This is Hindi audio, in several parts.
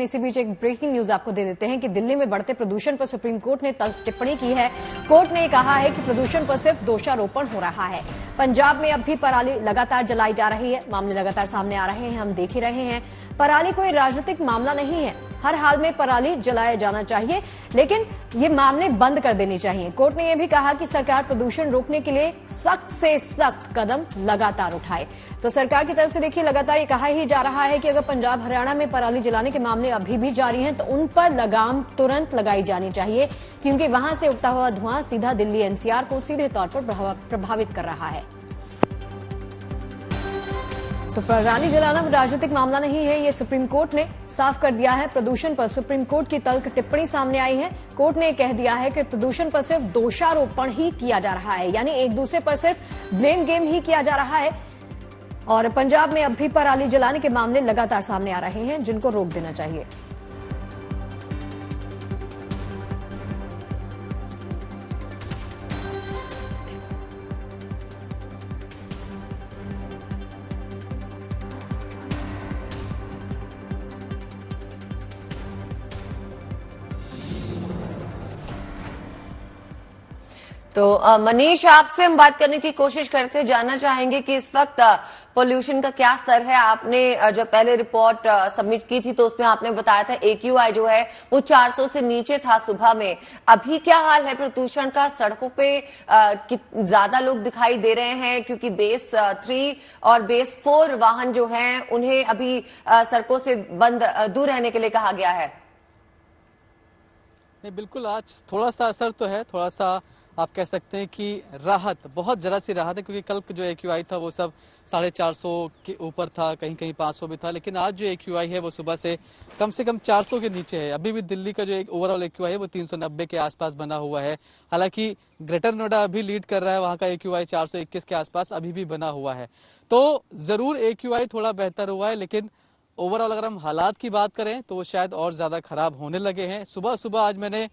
इसी बीच एक ब्रेकिंग न्यूज आपको दे देते हैं कि दिल्ली में बढ़ते प्रदूषण पर सुप्रीम कोर्ट ने टिप्पणी की है। कोर्ट ने कहा है कि प्रदूषण पर सिर्फ दोषारोपण हो रहा है। पंजाब में अब भी पराली लगातार जलाई जा रही है। मामले लगातार सामने आ रहे हैं, हम देख ही रहे हैं। पराली कोई राजनीतिक मामला नहीं है। हर हाल में पराली जलाया जाना चाहिए, लेकिन ये मामले बंद कर देने चाहिए। कोर्ट ने यह भी कहा कि सरकार प्रदूषण रोकने के लिए सख्त से सख्त कदम लगातार उठाए। तो सरकार की तरफ से देखिए लगातार ये कहा ही जा रहा है कि अगर पंजाब हरियाणा में पराली जलाने के मामले अभी भी जारी हैं तो उन पर लगाम तुरंत लगाई जानी चाहिए, क्योंकि वहां से उठता हुआ धुआं सीधा दिल्ली एनसीआर को सीधे तौर पर प्रभावित कर रहा है। तो पराली जलाना राजनीतिक मामला नहीं है, ये सुप्रीम कोर्ट ने साफ कर दिया है। प्रदूषण पर सुप्रीम कोर्ट की तल्ख टिप्पणी सामने आई है। कोर्ट ने कह दिया है कि प्रदूषण पर सिर्फ दोषारोपण ही किया जा रहा है, यानी एक दूसरे पर सिर्फ ब्लेम गेम ही किया जा रहा है। और पंजाब में अब भी पराली जलाने के मामले लगातार सामने आ रहे हैं, जिनको रोक देना चाहिए। तो मनीष, आपसे हम बात करने की कोशिश करते जानना चाहेंगे कि इस वक्त पोल्यूशन का क्या स्तर है। आपने जब पहले रिपोर्ट सबमिट की थी तो उसमें आपने बताया था AQI जो है वो 400 से नीचे था सुबह में। अभी क्या हाल है प्रदूषण का? सड़कों पे ज्यादा लोग दिखाई दे रहे हैं, क्योंकि बेस 3 और बेस 4 वाहन जो हैं उन्हें अभी सड़कों से दूर रहने के लिए कहा गया है। नहीं, बिल्कुल आज थोड़ा सा असर तो है, थोड़ा सा आप कह सकते हैं कि राहत, बहुत जरा सी राहत है, क्योंकि कल जो AQI था वो सब 450 के ऊपर था, कहीं कहीं 500 भी था। लेकिन आज जो AQI है वो सुबह से कम 400 के नीचे है। अभी भी दिल्ली का जो एक ओवरऑल AQI है वो 390 के आसपास बना हुआ है। हालांकि ग्रेटर नोएडा अभी लीड कर रहा है, वहां का AQI 421 के आसपास अभी भी बना हुआ है। तो जरूर AQI थोड़ा बेहतर हुआ है, लेकिन ओवरऑल अगर हम हालात की बात करें तो वो शायद और ज्यादा खराब होने लगे हैं। सुबह सुबह आज मैंने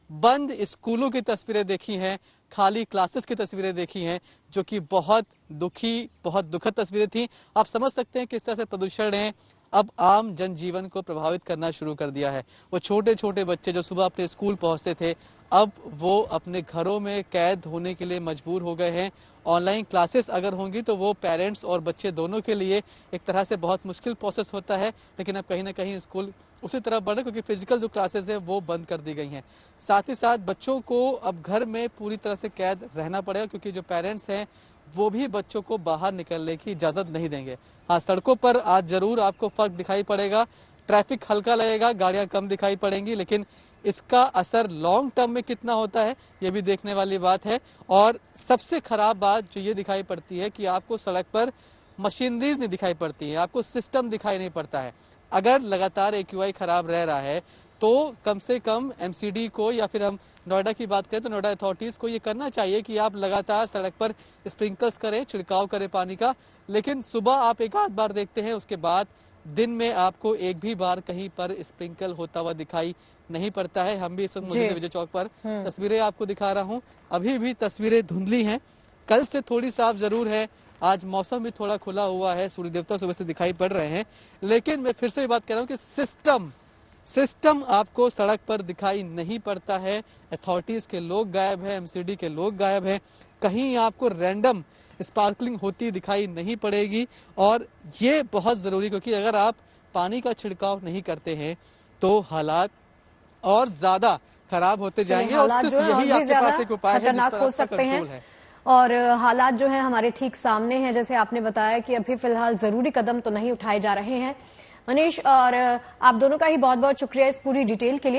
बंद स्कूलों की तस्वीरें देखी हैं, खाली क्लासेस की तस्वीरें देखी हैं, जो कि बहुत दुखद तस्वीरें थी। आप समझ सकते हैं किस तरह से प्रदूषण ने अब आम जनजीवन को प्रभावित करना शुरू कर दिया है। वो छोटे छोटे बच्चे जो सुबह अपने स्कूल पहुंचते थे, अब वो अपने घरों में कैद होने के लिए मजबूर हो गए हैं। ऑनलाइन क्लासेस अगर होंगी तो वो पेरेंट्स और बच्चे दोनों के लिए एक तरह से बहुत मुश्किल प्रोसेस होता है। लेकिन अब कहीं ना कहीं स्कूल उसी तरफ बढ़े, क्योंकि फिजिकल जो क्लासेस है वो बंद कर दी गई हैं। साथ ही साथ बच्चों को अब घर में पूरी तरह से कैद रहना पड़ेगा, क्योंकि जो पेरेंट्स हैं वो भी बच्चों को बाहर निकलने की इजाजत नहीं देंगे। हाँ, सड़कों पर आज जरूर आपको फर्क दिखाई पड़ेगा, ट्रैफिक हल्का लगेगा, गाड़ियां कम दिखाई पड़ेंगी, लेकिन इसका असर लॉन्ग टर्म में कितना होता है ये भी देखने वाली बात है। और सबसे खराब बात जो ये दिखाई पड़ती है कि आपको सड़क पर मशीनरीज नहीं दिखाई पड़ती है, आपको सिस्टम दिखाई नहीं पड़ता है। अगर लगातार AQI खराब रह रहा है तो कम से कम MCD को, या फिर हम नोएडा की बात करें तो नोएडा अथॉरिटीज को ये करना चाहिए कि आप लगातार सड़क पर स्प्रिंकल्स करें, छिड़काव करें पानी का। लेकिन सुबह आप एक आध बार देखते हैं, उसके बाद दिन में आपको एक भी बार कहीं पर स्प्रिंकल होता हुआ दिखाई नहीं पड़ता है। हम भी इस वक्त विजय चौक पर तस्वीरें आपको दिखा रहा हूँ, अभी भी तस्वीरें धुंधली हैं। कल से थोड़ी साफ जरूर है, आज मौसम भी थोड़ा खुला हुआ है, सूर्य देवता सुबह से दिखाई पड़ रहे हैं। लेकिन मैं फिर से बात कर रहा हूँ कि सिस्टम आपको सड़क पर दिखाई नहीं पड़ता है। अथॉरिटीज के लोग गायब है, MCD के लोग गायब हैं, कहीं आपको रैंडम स्पार्कलिंग होती दिखाई नहीं पड़ेगी। और ये बहुत जरूरी, क्योंकि अगर आप पानी का छिड़काव नहीं करते हैं तो हालात और ज्यादा खराब होते जाएंगे। और सिर्फ यही आपके पास एक उपाय है, खतरनाक हो सकते हैं। और हालात जो है हमारे ठीक सामने हैं, जैसे आपने बताया कि अभी फिलहाल जरूरी कदम तो नहीं उठाए जा रहे हैं। मनीष और आप दोनों का ही बहुत बहुत शुक्रिया इस पूरी डिटेल के लिए।